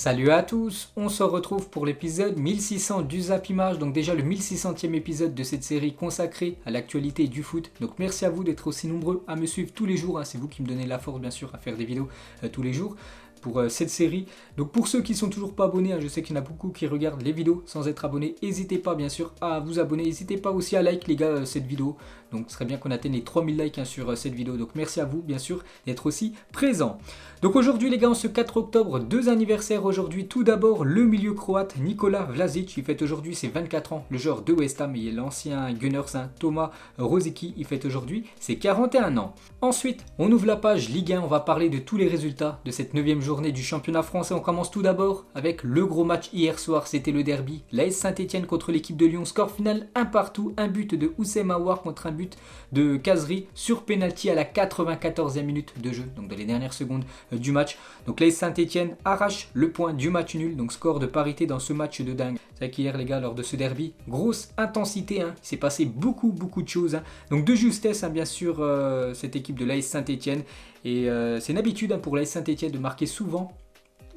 Salut à tous, on se retrouve pour l'épisode 1600 du Zap Image, donc déjà le 1600e épisode de cette série consacrée à l'actualité du foot. Donc merci à vous d'être aussi nombreux à me suivre tous les jours, c'est vous qui me donnez la force bien sûr à faire des vidéos tous les jours pour cette série. Donc pour ceux qui sont toujours pas abonnés, je sais qu'il y en a beaucoup qui regardent les vidéos sans être abonnés, n'hésitez pas bien sûr à vous abonner, n'hésitez pas aussi à like les gars cette vidéo. Donc ce serait bien qu'on atteigne les 3000 likes sur cette vidéo, donc merci à vous bien sûr d'être aussi présents. Donc aujourd'hui les gars, en ce 4 octobre, deux anniversaires aujourd'hui. Tout d'abord le milieu croate Nikola Vlasic, il fête aujourd'hui ses 24 ans, le joueur de West Ham, et l'ancien Gunners Thomas Rosicky, il fête aujourd'hui ses 41 ans. Ensuite on ouvre la page Ligue 1, on va parler de tous les résultats de cette 9e journée du championnat français. On commence tout d'abord avec le gros match hier soir, c'était le derby, l'AS Saint-Etienne contre l'équipe de Lyon, score final 1 partout, un but de Houssem Aouar contre un but de Kazri sur penalty à la 94e minute de jeu, donc dans les dernières secondes du match. Donc l'AS Saint-Etienne arrache le point du match nul, donc score de parité dans ce match de dingue. C'est vrai qu'hier les gars, lors de ce derby, grosse intensité, il s'est passé beaucoup de choses, donc de justesse bien sûr cette équipe de l'AS Saint-Etienne, et c'est une habitude pour l'AS Saint-Etienne de marquer souvent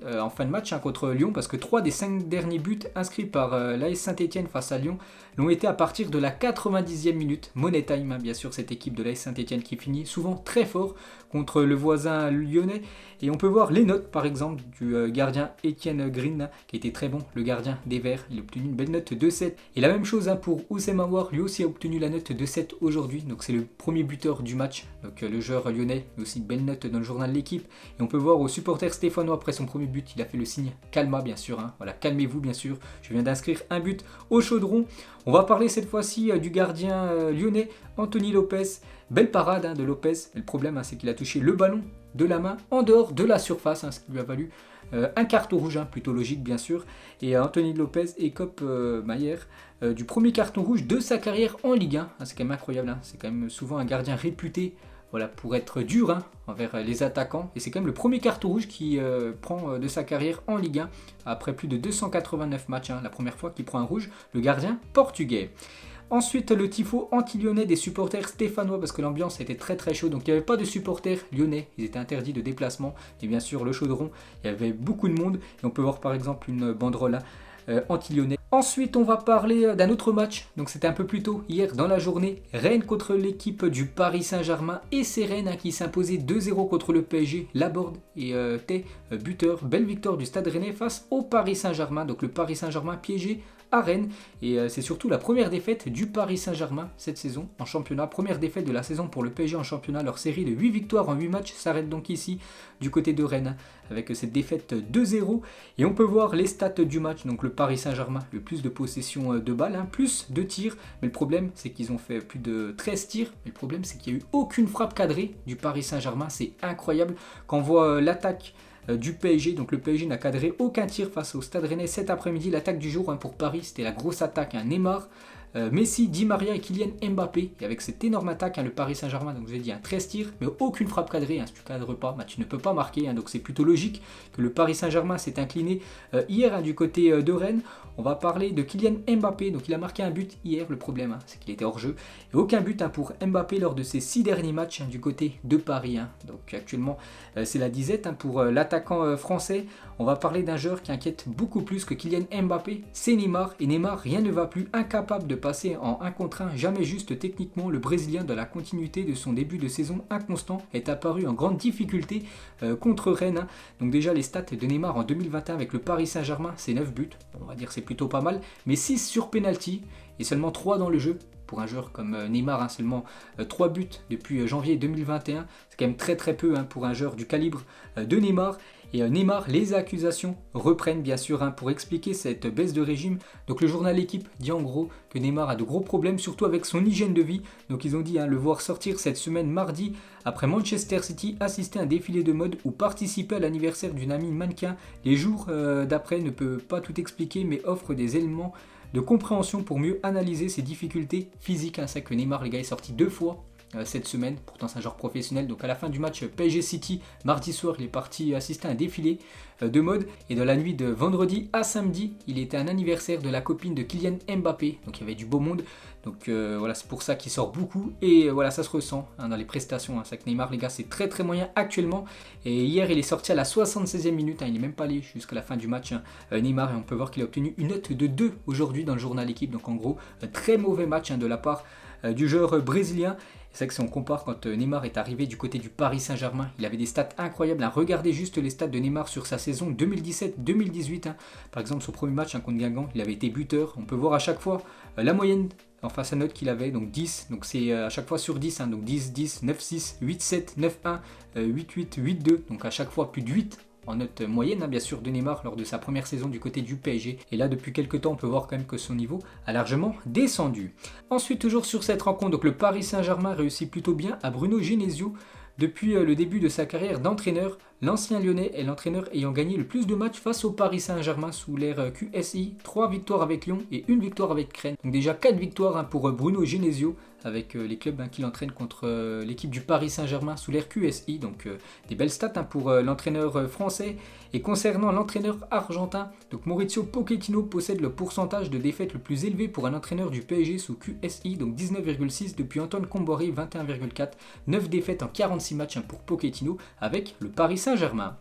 en fin de match contre Lyon, parce que 3 des 5 derniers buts inscrits par l'AS Saint-Etienne face à Lyon l'ont été à partir de la 90e minute, money time bien sûr, cette équipe de l'AS Saint-Etienne qui finit souvent très fort contre le voisin lyonnais. Et on peut voir les notes par exemple du gardien Etienne Green qui était très bon, le gardien des Verts, il a obtenu une belle note de 7. Et la même chose pour Houssem Aouar, lui aussi a obtenu la note de 7 aujourd'hui, donc c'est le premier buteur du match, donc le joueur lyonnais, mais aussi une belle note dans le journal de l'équipe. Et on peut voir au supporter stéphanois après son premier but, il a fait le signe calma bien sûr, voilà, calmez-vous bien sûr, je viens d'inscrire un but au chaudron. On va parler cette fois-ci du gardien lyonnais Anthony Lopez. Belle parade de Lopez. Le problème c'est qu'il a touché le ballon de la main en dehors de la surface, ce qui lui a valu un carton rouge, plutôt logique bien sûr. Et Anthony Lopez écope Mayer du premier carton rouge de sa carrière en Ligue 1. C'est quand même incroyable, c'est quand même souvent un gardien réputé pour être dur envers les attaquants. Et c'est quand même le premier carton rouge qui prend de sa carrière en Ligue 1. Après plus de 289 matchs, la première fois qu'il prend un rouge, le gardien portugais. Ensuite, le tifo anti-lyonnais des supporters stéphanois, parce que l'ambiance était très chaude. Donc il n'y avait pas de supporters lyonnais, ils étaient interdits de déplacement. Et bien sûr, le chaudron, il y avait beaucoup de monde. Et on peut voir par exemple une banderole anti-lyonnais. Ensuite, on va parler d'un autre match. Donc c'était un peu plus tôt hier dans la journée. Rennes contre l'équipe du Paris Saint-Germain. Et c'est Rennes qui s'imposait 2-0 contre le PSG. Laborde et Tay, buteur. Belle victoire du Stade Rennais face au Paris Saint-Germain. Donc le Paris Saint-Germain piégé à Rennes. Et c'est surtout la première défaite du Paris Saint-Germain cette saison en championnat. Première défaite de la saison pour le PSG en championnat. Leur série de 8 victoires en 8 matchs s'arrête donc ici du côté de Rennes avec cette défaite 2-0. Et on peut voir les stats du match. Donc le Paris Saint-Germain, le plus de possession de balles, plus de tirs. Mais le problème, c'est qu'ils ont fait plus de 13 tirs. Mais le problème, c'est qu'il n'y a eu aucune frappe cadrée du Paris Saint-Germain. C'est incroyable. Quand on voit l'attaque du PSG, donc le PSG n'a cadré aucun tir face au Stade Rennais cet après-midi. L'attaque du jour pour Paris, c'était la grosse attaque, Neymar, Messi, Di Maria et Kylian Mbappé. Et avec cette énorme attaque, le Paris Saint-Germain, donc je vous ai dit 13 tirs, mais aucune frappe cadrée. Si tu ne cadres pas, tu ne peux pas marquer. Donc c'est plutôt logique que le Paris Saint-Germain s'est incliné hier du côté de Rennes. On va parler de Kylian Mbappé. Donc il a marqué un but hier. Le problème, c'est qu'il était hors jeu. Et aucun but pour Mbappé lors de ses 6 derniers matchs du côté de Paris. Donc actuellement, c'est la disette pour l'attaquant français. On va parler d'un joueur qui inquiète beaucoup plus que Kylian Mbappé. C'est Neymar. Et Neymar, rien ne va plus, incapable de passer en 1 contre 1, jamais juste techniquement. Le Brésilien, dans la continuité de son début de saison inconstant, est apparu en grande difficulté contre Rennes. Donc déjà les stats de Neymar en 2021 avec le Paris Saint-Germain, c'est 9 buts. On va dire c'est plutôt pas mal, mais 6 sur penalty et seulement 3 dans le jeu. Pour un joueur comme Neymar, seulement 3 buts depuis janvier 2021. C'est quand même très peu pour un joueur du calibre de Neymar. Et Neymar, les accusations reprennent bien sûr pour expliquer cette baisse de régime. Donc le journal L'équipe dit en gros que Neymar a de gros problèmes, surtout avec son hygiène de vie. Donc ils ont dit le voir sortir cette semaine mardi après Manchester City, assister à un défilé de mode ou participer à l'anniversaire d'une amie mannequin. Les jours d'après ne peut pas tout expliquer, mais offre des éléments de compréhension pour mieux analyser ses difficultés physiques. C'est que Neymar, les gars, est sorti 2 fois cette semaine. Pourtant c'est un joueur professionnel. Donc à la fin du match PSG City, mardi soir, il est parti assister à un défilé de mode. Et dans la nuit de vendredi à samedi, il était un anniversaire de la copine de Kylian Mbappé. Donc il y avait du beau monde. Donc voilà, c'est pour ça qu'il sort beaucoup. Et voilà, ça se ressent dans les prestations. C'est que Neymar, les gars, c'est très très moyen actuellement. Et hier, il est sorti à la 76e minute. Il n'est même pas allé jusqu'à la fin du match, Neymar. Et on peut voir qu'il a obtenu une note de 2 aujourd'hui dans le journal Équipe. Donc en gros, très mauvais match de la part du joueur brésilien. C'est vrai que si on compare quand Neymar est arrivé du côté du Paris Saint-Germain, il avait des stats incroyables. Regardez juste les stats de Neymar sur sa saison 2017-2018. Par exemple, son premier match contre Guingamp, il avait été buteur. On peut voir à chaque fois la moyenne, enfin sa note qu'il avait, donc 10. Donc c'est à chaque fois sur 10. Donc 10, 10, 9, 6, 8, 7, 9, 1, 8, 8, 8, 2. Donc à chaque fois plus de 8. En note moyenne, bien sûr, de Neymar lors de sa première saison du côté du PSG. Et là, depuis quelques temps, on peut voir quand même que son niveau a largement descendu. Ensuite, toujours sur cette rencontre, donc le Paris Saint-Germain réussit plutôt bien à Bruno Genesio. Depuis le début de sa carrière d'entraîneur, l'ancien Lyonnais est l'entraîneur ayant gagné le plus de matchs face au Paris Saint-Germain sous l'ère QSI. 3 victoires avec Lyon et 1 victoire avec Rennes. Donc déjà 4 victoires pour Bruno Genesio avec les clubs qu'il entraîne contre l'équipe du Paris Saint-Germain sous l'ère QSI. Donc des belles stats pour l'entraîneur français. Et concernant l'entraîneur argentin, donc Mauricio Pochettino possède le pourcentage de défaites le plus élevé pour un entraîneur du PSG sous QSI, donc 19,6 depuis Antoine Comboiré, 21,4. 9 défaites en 46 matchs pour Pochettino avec le Paris Saint-Germain.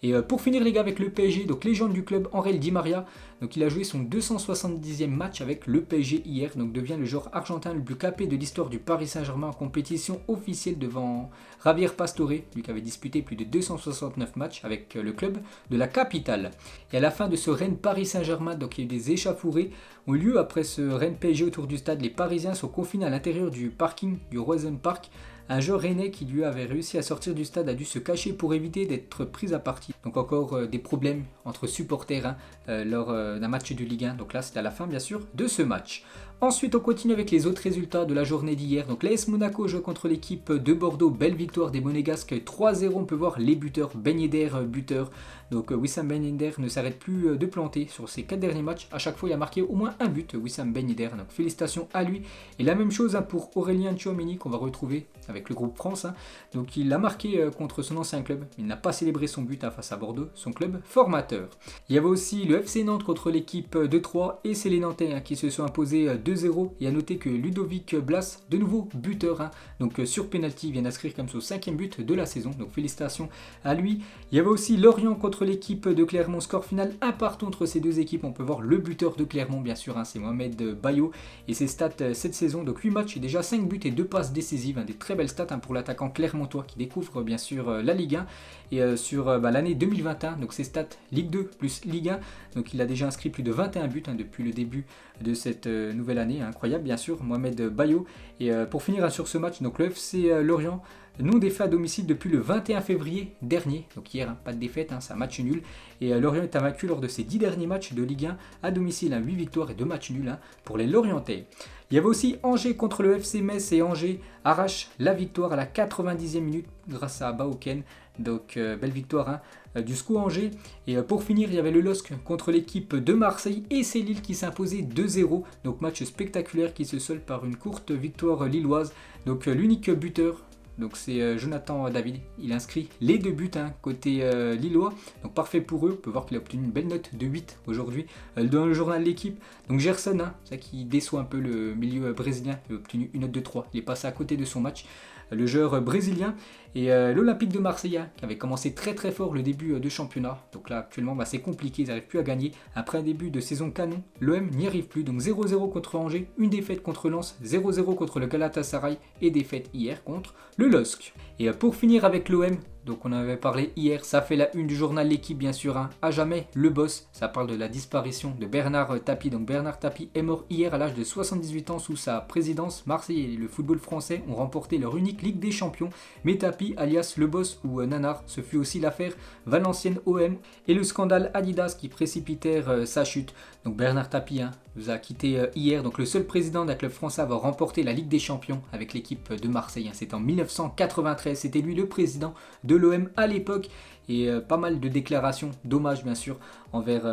Et pour finir les gars avec le PSG, donc légende du club Angel Di Maria, donc il a joué son 270e match avec le PSG hier, donc devient le joueur argentin le plus capé de l'histoire du Paris Saint-Germain en compétition officielle devant Javier Pastore, lui qui avait disputé plus de 269 matchs avec le club de la capitale. Et à la fin de ce Rennes Paris Saint-Germain, donc il y a eu des échauffourées ont eu lieu après ce Rennes PSG autour du stade. Les Parisiens sont confinés à l'intérieur du parking du Roison Park. Un joueur rennais qui lui avait réussi à sortir du stade a dû se cacher pour éviter d'être pris à partie. Donc encore des problèmes entre supporters lors d'un match de Ligue 1. Donc là c'était à la fin bien sûr de ce match. Ensuite on continue avec les autres résultats de la journée d'hier. Donc l'AS Monaco joue contre l'équipe de Bordeaux. Belle victoire des Monégasques 3-0. On peut voir les buteurs. Ben Yedder buteur. Donc Wissam Ben Yedder ne s'arrête plus de planter sur ses 4 derniers matchs. À chaque fois il a marqué au moins un but, Wissam Ben Yedder. Donc félicitations à lui. Et la même chose pour Aurélien Tchouaméni qu'on va retrouver avec le groupe France. Donc il a marqué contre son ancien club. Il n'a pas célébré son but face à Bordeaux, son club formateur. Il y avait aussi le FC Nantes contre l'équipe de Troyes et c'est les Nantais qui se sont imposés 2-0. Et à noter que Ludovic Blas, de nouveau buteur, donc sur penalty, vient d'inscrire comme son 5e but de la saison. Donc félicitations à lui. Il y avait aussi Lorient contre l'équipe de Clermont. Score final 1-1 entre ces deux équipes. On peut voir le buteur de Clermont bien sûr, c'est Mohamed Bayo. Et ses stats cette saison, donc 8 matchs et déjà 5 buts et 2 passes décisives. Des très belles stats pour l'attaquant clermontois qui découvre bien sûr la Ligue 1. Et sur l'année 2021, donc ses stats Ligue 2 plus Ligue 1. Donc il a déjà inscrit plus de 21 buts depuis le début de cette nouvelle année. Incroyable bien sûr, Mohamed Bayo. Et pour finir sur ce match, donc le FC Lorient non défait à domicile depuis le 21 février dernier. Donc hier, pas de défaite, c'est un match nul. Et Lorient est invaincu lors de ses 10 derniers matchs de Ligue 1 à domicile. 8 victoires et 2 matchs nuls pour les Lorientais. Il y avait aussi Angers contre le FC Metz et Angers arrache la victoire à la 90e minute grâce à Baoken. Donc belle victoire du SCO Angers. Et pour finir, il y avait le LOSC contre l'équipe de Marseille et c'est Lille qui s'imposait 2-0. Donc match spectaculaire qui se solde par une courte victoire lilloise. Donc l'unique buteur, donc c'est Jonathan David, il inscrit les 2 buts côté lillois, donc parfait pour eux. On peut voir qu'il a obtenu une belle note de 8 aujourd'hui dans le journal de l'équipe. Donc Gerson, ça qui déçoit un peu le milieu brésilien, il a obtenu une note de 3, il est passé à côté de son match, le joueur brésilien. Et l'Olympique de Marseille qui avait commencé très très fort le début de championnat. Donc là actuellement c'est compliqué, ils n'arrivent plus à gagner. Après un début de saison canon, l'OM n'y arrive plus. Donc 0-0 contre Angers, une défaite contre Lens, 0-0 contre le Galatasaray et défaite hier contre le LOSC. Et pour finir avec l'OM, donc on en avait parlé hier, ça fait la une du journal L'équipe bien sûr, à jamais le boss. Ça parle de la disparition de Bernard Tapie. Donc Bernard Tapie est mort hier à l'âge de 78 ans sous sa présidence. Marseille et le football français ont remporté leur unique Ligue des Champions. Mais Tapie, alias le boss ou Nanar, ce fut aussi l'affaire Valenciennes OM et le scandale Adidas qui précipitèrent sa chute. Donc Bernard Tapie nous a quitté hier. Donc le seul président d'un club français à avoir remporté la Ligue des Champions avec l'équipe de Marseille. C'était en 1993. C'était lui le président de l'OM à l'époque. Et pas mal de déclarations d'hommage bien sûr envers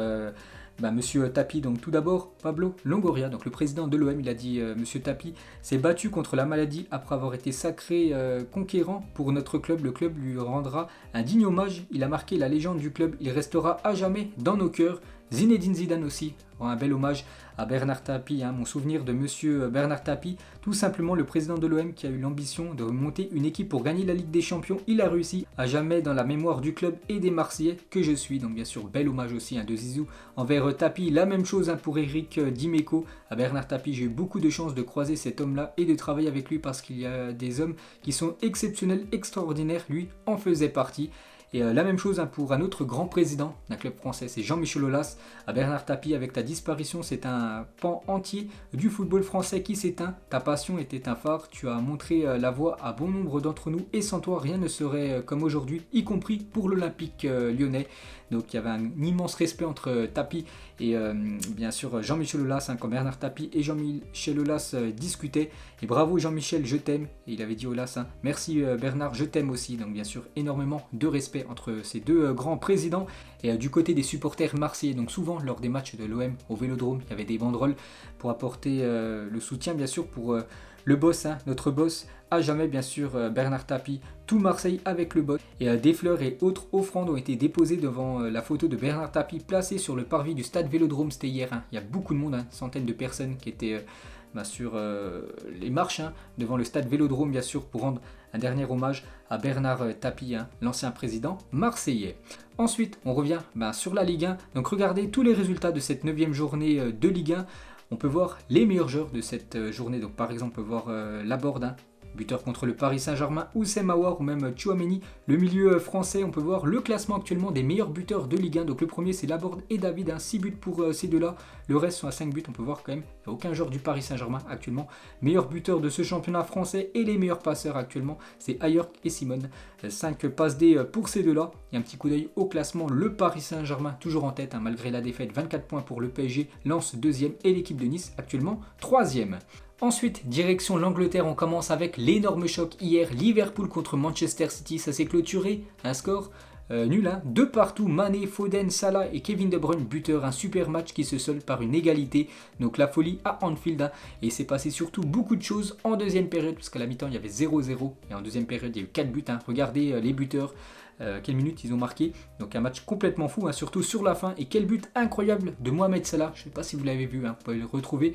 Monsieur Tapie, donc tout d'abord, Pablo Longoria, donc le président de l'OM, il a dit Monsieur Tapie s'est battu contre la maladie après avoir été sacré conquérant pour notre club. Le club lui rendra un digne hommage. Il a marqué la légende du club. Il restera à jamais dans nos cœurs. Zinedine Zidane aussi rend un bel hommage à Bernard Tapie, mon souvenir de Monsieur Bernard Tapie, tout simplement le président de l'OM qui a eu l'ambition de monter une équipe pour gagner la Ligue des Champions. Il a réussi à jamais dans la mémoire du club et des Marseillais que je suis. Donc bien sûr, bel hommage aussi de Zizou envers Tapie. La même chose pour Eric Dimeco, à Bernard Tapie. J'ai eu beaucoup de chance de croiser cet homme-là et de travailler avec lui parce qu'il y a des hommes qui sont exceptionnels, extraordinaires. Lui en faisait partie. Et la même chose pour un autre grand président d'un club français, c'est Jean-Michel Aulas. À Bernard Tapie, avec ta disparition, c'est un pan entier du football français qui s'éteint. Ta passion était un phare, tu as montré la voie à bon nombre d'entre nous et sans toi, rien ne serait comme aujourd'hui, y compris pour l'Olympique lyonnais. Donc il y avait un immense respect entre Tapie et bien sûr Jean-Michel Aulas, quand Bernard Tapie et Jean-Michel Aulas discutaient. Et bravo Jean-Michel, je t'aime. Et il avait dit Aulas, merci Bernard, je t'aime aussi. Donc bien sûr énormément de respect entre ces deux grands présidents. Et du côté des supporters marseillais, donc souvent lors des matchs de l'OM au Vélodrome, il y avait des banderoles pour apporter le soutien bien sûr pour le boss, notre boss, à jamais bien sûr Bernard Tapie, tout Marseille avec le boss. Et des fleurs et autres offrandes ont été déposées devant la photo de Bernard Tapie placée sur le parvis du stade Vélodrome, c'était hier. Il y a beaucoup de monde, centaines de personnes qui étaient sur les marches devant le stade Vélodrome bien sûr pour rendre un dernier hommage à Bernard Tapie, l'ancien président marseillais. Ensuite on revient sur la Ligue 1, donc regardez tous les résultats de cette 9e journée de Ligue 1. On peut voir les meilleurs joueurs de cette journée, donc par exemple on peut voir Laborde, buteur contre le Paris Saint-Germain, Oussem Aouar ou même Tchouaméni. Le milieu français, on peut voir le classement actuellement des meilleurs buteurs de Ligue 1. Donc le premier c'est Laborde et David, 6 buts pour ces deux-là. Le reste sont à 5 buts, on peut voir quand même, il n'y a aucun joueur du Paris Saint-Germain actuellement. Meilleur buteur de ce championnat français et les meilleurs passeurs actuellement, c'est Ayerk et Simone. 5 passes D pour ces deux-là. Et un petit coup d'œil au classement, le Paris Saint-Germain toujours en tête, malgré la défaite, 24 points pour le PSG, Lens 2e et l'équipe de Nice actuellement 3e. Ensuite, direction l'Angleterre, on commence avec l'énorme choc hier, Liverpool contre Manchester City, ça s'est clôturé, un score nul, 2 partout, Mané, Foden, Salah et Kevin De Bruyne buteur, un super match qui se solde par une égalité, donc la folie à Anfield, et il s'est passé surtout beaucoup de choses en deuxième période, parce qu'à la mi-temps il y avait 0-0, et en deuxième période il y a eu 4 buts, regardez les buteurs, quelle minute ils ont marqué, donc un match complètement fou, surtout sur la fin, et quel but incroyable de Mohamed Salah, je ne sais pas si vous l'avez vu, vous pouvez le retrouver,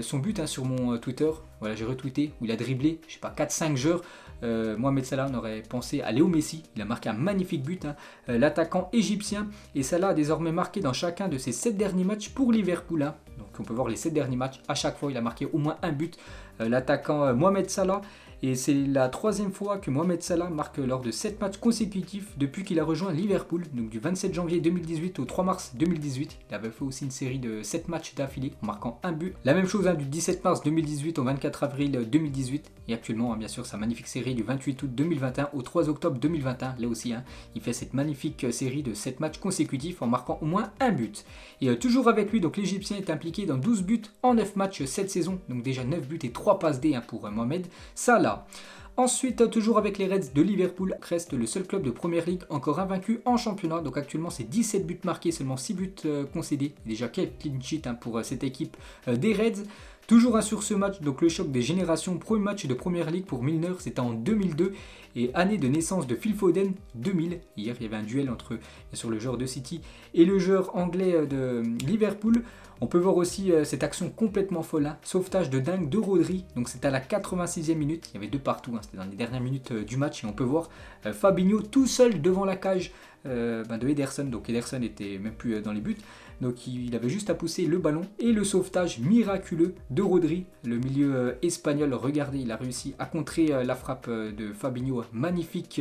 son but sur mon Twitter, voilà j'ai retweeté, où il a dribblé, je sais pas, 4-5 joueurs, Mohamed Salah, on aurait pensé à Léo Messi, il a marqué un magnifique but, l'attaquant égyptien, et Salah a désormais marqué dans chacun de ses 7 derniers matchs pour Liverpool, donc on peut voir les 7 derniers matchs, à chaque fois il a marqué au moins un but, l'attaquant Mohamed Salah. Et c'est la 3e fois que Mohamed Salah marque lors de 7 matchs consécutifs depuis qu'il a rejoint Liverpool, donc du 27 janvier 2018 au 3 mars 2018. Il avait fait aussi une série de 7 matchs d'affilée en marquant un but. La même chose du 17 mars 2018 au 24 avril 2018. Et actuellement, bien sûr, sa magnifique série du 28 août 2021 au 3 octobre 2021. Là aussi, il fait cette magnifique série de 7 matchs consécutifs en marquant au moins un but. Et toujours avec lui, donc l'Égyptien est impliqué dans 12 buts en 9 matchs cette saison. Donc déjà 9 buts et 3 passes D pour Mohamed Salah. Ensuite, toujours avec les Reds de Liverpool, reste le seul club de Première Ligue encore invaincu en championnat. Donc actuellement, c'est 17 buts marqués, seulement 6 buts concédés. Déjà, quel clean sheet pour cette équipe des Reds. Toujours sur ce match, donc le choc des générations, premier match de Première Ligue pour Milner, c'était en 2002, et année de naissance de Phil Foden, 2000. Hier, il y avait un duel entre sur le joueur de City et le joueur anglais de Liverpool. On peut voir aussi cette action complètement folle, sauvetage de dingue de Rodri, donc c'était à la 86e minute, il y avait 2 partout, c'était dans les dernières minutes du match, et on peut voir Fabinho tout seul devant la cage de Ederson, donc Ederson n'était même plus dans les buts, donc il avait juste à pousser le ballon, et le sauvetage miraculeux de Rodri, le milieu espagnol, regardez, il a réussi à contrer la frappe de Fabinho, magnifique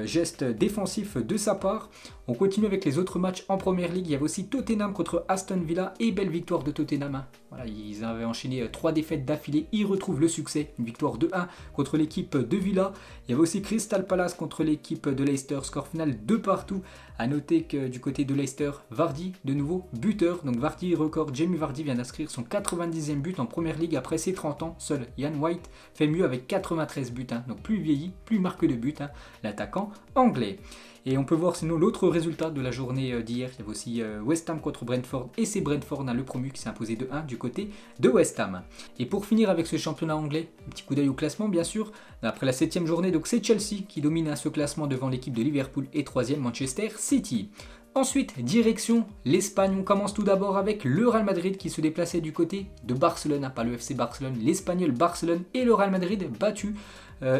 geste défensif de sa part. On continue avec les autres matchs en Première Ligue. Il y avait aussi Tottenham contre Aston Villa et belle victoire de Tottenham. Voilà, ils avaient enchaîné 3 défaites d'affilée. Ils retrouvent le succès. Une victoire 2-1 contre l'équipe de Villa. Il y avait aussi Crystal Palace contre l'équipe de Leicester. Score final 2 partout. A noter que du côté de Leicester, Vardy de nouveau buteur. Donc Vardy record. Jamie Vardy vient d'inscrire son 90e but en Première Ligue après ses 30 ans. Seul Ian White fait mieux avec 93 buts. Donc plus vieilli, plus marque de buts. L'attaquant attaquant anglais. Et on peut voir sinon l'autre résultat de la journée d'hier. Il y avait aussi West Ham contre Brentford. Et c'est Brentford, le promu, qui s'est imposé 2-1 du côté de West Ham. Et pour finir avec ce championnat anglais, un petit coup d'œil au classement bien sûr. Après la 7e journée, donc c'est Chelsea qui domine ce classement devant l'équipe de Liverpool et 3e Manchester City. Ensuite, direction l'Espagne. On commence tout d'abord avec le Real Madrid qui se déplaçait du côté de Barcelone, pas le FC Barcelone, l'Espagnol Barcelone, et le Real Madrid battu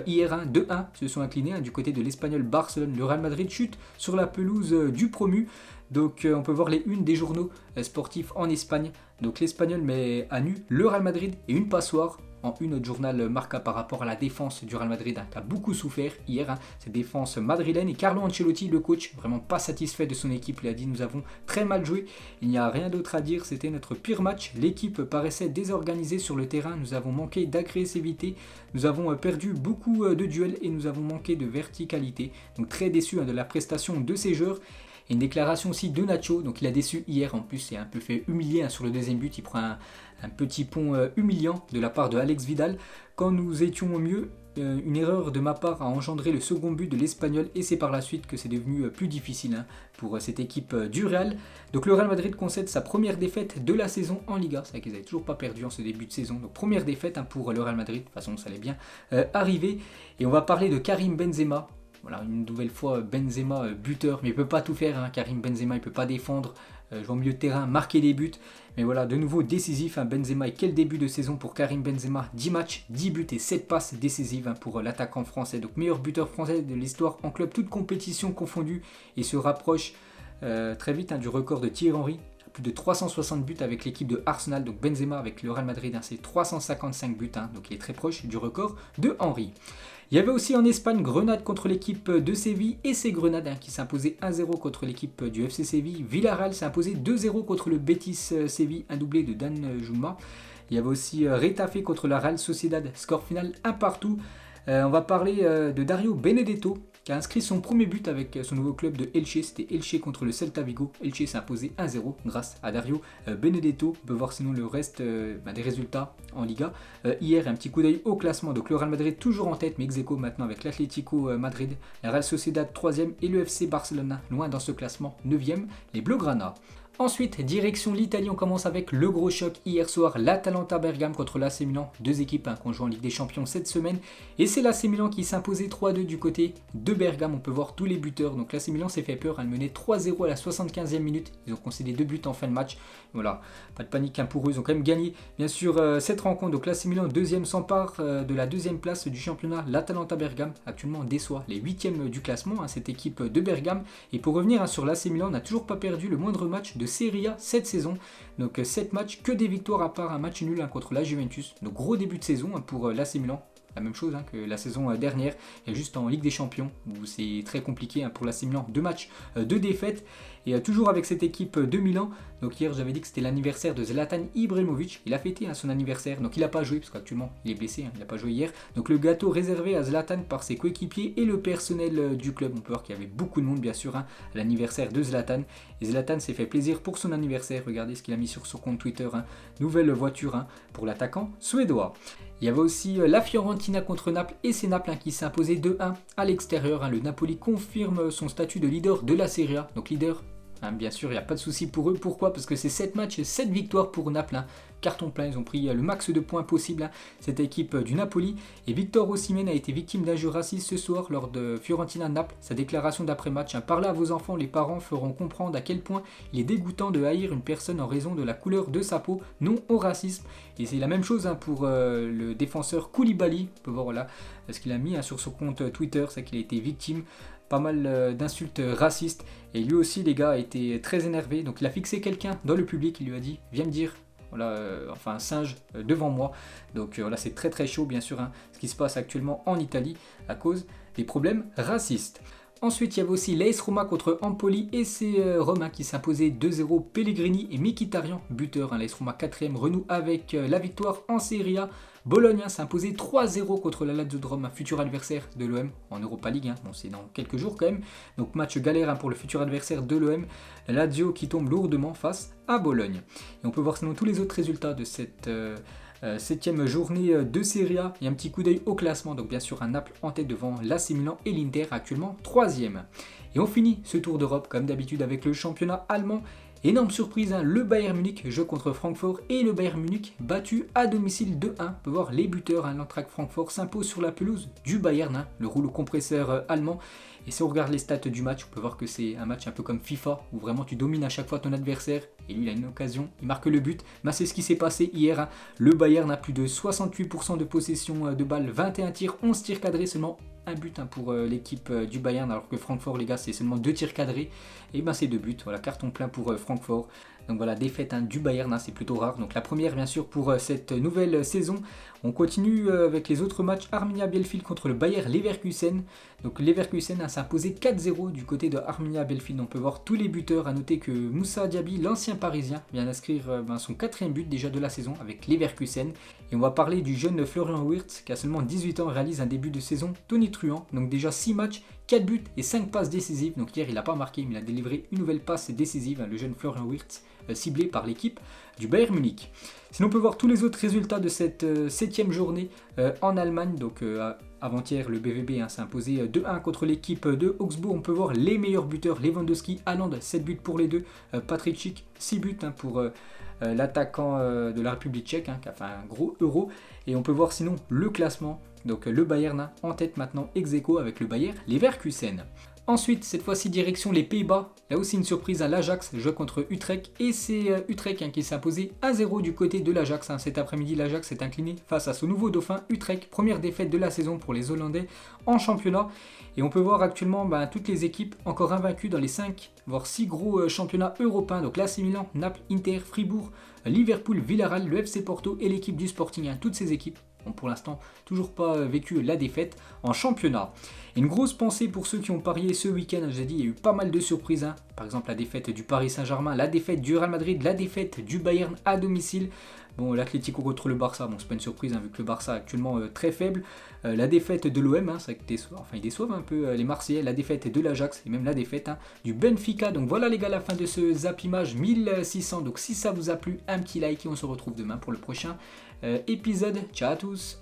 hier 2-1, se sont inclinés du côté de l'Espagnol Barcelone. Le Real Madrid chute sur la pelouse du promu. Donc on peut voir les unes des journaux sportifs en Espagne. Donc l'Espagnol met à nu le Real Madrid et une passoire. En une, notre journal Marca par rapport à la défense du Real Madrid qui a beaucoup souffert hier, cette défense madrilène. Et Carlo Ancelotti, le coach, vraiment pas satisfait de son équipe, il a dit: nous avons très mal joué, il n'y a rien d'autre à dire, c'était notre pire match, l'équipe paraissait désorganisée sur le terrain, nous avons manqué d'agressivité, nous avons perdu beaucoup de duels et nous avons manqué de verticalité. Donc très déçu de la prestation de ces joueurs. Et une déclaration aussi de Nacho, donc il a déçu hier, en plus il a un peu fait humilier sur le deuxième but, il prend un petit pont humiliant de la part de Alex Vidal. Quand nous étions au mieux, une erreur de ma part a engendré le second but de l'Espagnol et c'est par la suite que c'est devenu plus difficile pour cette équipe du Real. Donc le Real Madrid concède sa première défaite de la saison en Liga, c'est vrai qu'ils n'avaient toujours pas perdu en ce début de saison, donc première défaite pour le Real Madrid, de toute façon ça allait bien arriver. Et on va parler de Karim Benzema. Voilà, une nouvelle fois Benzema buteur, mais il ne peut pas tout faire, Karim Benzema, il ne peut pas défendre, jouer au milieu de terrain, marquer des buts, mais voilà, de nouveau décisif, Benzema. Et quel début de saison pour Karim Benzema, 10 matchs, 10 buts et 7 passes décisives pour l'attaquant français, donc meilleur buteur français de l'histoire en club, toute compétition confondue, et se rapproche très vite du record de Thierry Henry, plus de 360 buts avec l'équipe de Arsenal. Donc Benzema avec le Real Madrid, c'est 355 buts, donc il est très proche du record de Henry. Il y avait aussi en Espagne Grenade contre l'équipe de Séville, et c'est Grenade qui s'imposait 1-0 contre l'équipe du FC Séville. Villarreal s'est imposé 2-0 contre le Betis Séville, un doublé de Dan Juma. Il y avait aussi Retafe contre la Real Sociedad, score final 1-1. On va parler de Dario Benedetto, qui a inscrit son premier but avec son nouveau club de Elche. C'était Elche contre le Celta Vigo. Elche s'est imposé 1-0 grâce à Dario Benedetto. On peut voir sinon le reste des résultats en Liga. Hier, un petit coup d'œil au classement. Donc le Real Madrid toujours en tête, mais ex-aequo maintenant avec l'Atlético Madrid. La Real Sociedad 3e et le FC Barcelone loin dans ce classement 9e. Les Blaugrana. Ensuite, direction l'Italie, on commence avec le gros choc hier soir, l'Atalanta Bergame contre l'AC Milan, deux équipes qui ont joué en Ligue des Champions cette semaine, et c'est l'AC Milan qui s'imposait 3-2 du côté de Bergame. On peut voir tous les buteurs, donc l'AC Milan s'est fait peur, elle menait 3-0 à la 75e minute, ils ont concédé 2 buts en fin de match, voilà, pas de panique pour eux, ils ont quand même gagné bien sûr cette rencontre. Donc l'AC Milan deuxième s'empare de la deuxième place du championnat, l'Atalanta Bergame actuellement déçoit les 8e du classement, cette équipe de Bergame. Et pour revenir sur l'AC Milan, n'a toujours pas perdu le moindre match de Serie A cette saison, donc 7 matchs, que des victoires à part un match nul contre la Juventus. Donc gros début de saison pour l'AC Milan, la même chose que la saison dernière, et juste en Ligue des Champions où c'est très compliqué pour l'AC Milan, 2 matchs, 2 défaites, et toujours avec cette équipe de Milan. Donc hier j'avais dit que c'était l'anniversaire de Zlatan Ibrahimovic, il a fêté son anniversaire, donc il n'a pas joué parce qu'actuellement il est blessé, il n'a pas joué hier, donc le gâteau réservé à Zlatan par ses coéquipiers et le personnel du club. On peut voir qu'il y avait beaucoup de monde bien sûr à l'anniversaire de Zlatan, et Zlatan s'est fait plaisir pour son anniversaire. Regardez ce qu'il a mis sur son compte Twitter, nouvelle voiture pour l'attaquant suédois. Il y avait aussi la Fiorentina contre Naples, et c'est Naples qui s'est imposé 2-1 à l'extérieur. Le Napoli confirme son statut de leader de la Serie A, donc leader. Bien sûr, il n'y a pas de souci pour eux. Pourquoi ? Parce que c'est 7 matchs, 7 victoires pour Naples. Carton plein, ils ont pris le max de points possible, cette équipe du Napoli. Et Victor Osimhen a été victime d'un jeu raciste ce soir lors de Fiorentina-Naples. Sa déclaration d'après-match: parlez à vos enfants, les parents feront comprendre à quel point il est dégoûtant de haïr une personne en raison de la couleur de sa peau. Non au racisme. Et c'est la même chose pour le défenseur Koulibaly. On peut voir voilà, ce qu'il a mis sur son compte Twitter, c'est qu'il a été victime pas mal d'insultes racistes, et lui aussi les gars a été très énervé, donc il a fixé quelqu'un dans le public, il lui a dit viens me dire voilà, enfin un singe devant moi. Donc voilà, c'est très très chaud bien sûr ce qui se passe actuellement en Italie à cause des problèmes racistes. Ensuite, il y avait aussi l'AS Roma contre Empoli, et c'est Roma qui s'imposait 2-0. Pellegrini et Mkhitaryan, buteur. L'AS Roma 4e renoue avec la victoire en Serie A. Bologne s'est imposé 3-0 contre la Lazio de Rome, un futur adversaire de l'OM en Europa League. Bon, c'est dans quelques jours quand même. Donc match galère pour le futur adversaire de l'OM. La Lazio qui tombe lourdement face à Bologne. Et on peut voir sinon tous les autres résultats de cette 7e journée de Serie A et un petit coup d'œil au classement. Donc bien sûr un Naples en tête devant l'AC Milan et l'Inter actuellement 3e. Et on finit ce tour d'Europe comme d'habitude avec le championnat allemand. Énorme surprise, hein, le Bayern Munich joue contre Francfort et le Bayern Munich battu à domicile 2-1. On peut voir les buteurs, hein, l'Eintracht Francfort s'impose sur la pelouse du Bayern, hein, le rouleau compresseur allemand. Et si on regarde les stats du match, on peut voir que c'est un match un peu comme FIFA où vraiment tu domines à chaque fois ton adversaire et lui il a une occasion, il marque le but. Ben, c'est ce qui s'est passé hier, hein. Le Bayern a plus de 68% de possession de balles, 21 tirs, 11 tirs cadrés, seulement un but, hein, pour l'équipe du Bayern, alors que Francfort, les gars, c'est seulement 2 tirs cadrés. Et ben c'est 2 buts, voilà, carton plein pour Francfort. Donc voilà, défaite, hein, du Bayern, hein, c'est plutôt rare. Donc la première, bien sûr, pour cette nouvelle saison. On continue avec les autres matchs. Arminia Bielefeld contre le Bayer Leverkusen. Donc Leverkusen a s'imposé 4-0 du côté de Arminia Bielefeld. On peut voir tous les buteurs. À noter que Moussa Diaby, l'ancien parisien, vient d'inscrire son 4e but déjà de la saison avec Leverkusen. Et on va parler du jeune Florian Wirtz qui a seulement 18 ans, réalise un début de saison tonitruant. Donc déjà 6 matchs, 4 buts et 5 passes décisives. Donc hier il n'a pas marqué mais il a délivré une nouvelle passe décisive, hein, le jeune Florian Wirtz, ciblé par l'équipe du Bayern Munich. Sinon on peut voir tous les autres résultats de cette 7e journée en Allemagne. Donc avant-hier le BVB, hein, s'est imposé 2-1 contre l'équipe de Augsbourg. On peut voir les meilleurs buteurs, Lewandowski, Haaland, 7 buts pour les deux, Patrick Schick, 6 buts, hein, pour l'attaquant de la République tchèque, hein, qui a fait un gros euro. Et on peut voir sinon le classement. Donc le Bayern, hein, en tête maintenant ex-aequo avec le Bayer Leverkusen. Ensuite, cette fois-ci direction les Pays-Bas. Là aussi une surprise, à l'Ajax joue contre Utrecht. Et c'est Utrecht, hein, qui s'est imposé 1-0 du côté de l'Ajax, hein. Cet après-midi, l'Ajax s'est incliné face à son nouveau dauphin Utrecht. Première défaite de la saison pour les Hollandais en championnat. Et on peut voir actuellement toutes les équipes encore invaincues dans les 5, voire 6 gros championnats européens. Donc l'AC Milan, Naples, Inter, Fribourg, Liverpool, Villarreal, le FC Porto et l'équipe du Sporting, hein. Toutes ces équipes ont pour l'instant toujours pas vécu la défaite en championnat. Et une grosse pensée pour ceux qui ont parié ce week-end. Je vous ai dit, il y a eu pas mal de surprises, hein. Par exemple la défaite du Paris Saint-Germain, la défaite du Real Madrid, la défaite du Bayern à domicile. Bon, l'Atlético contre le Barça, bon, c'est pas une surprise, hein, vu que le Barça est actuellement très faible. La défaite de l'OM, hein, c'est vrai que ils déçoivent un peu les Marseillais. La défaite de l'Ajax et même la défaite, hein, du Benfica. Donc voilà les gars, la fin de ce Zapimage 1600. Donc si ça vous a plu, un petit like et on se retrouve demain pour le prochain épisode. Ciao à tous!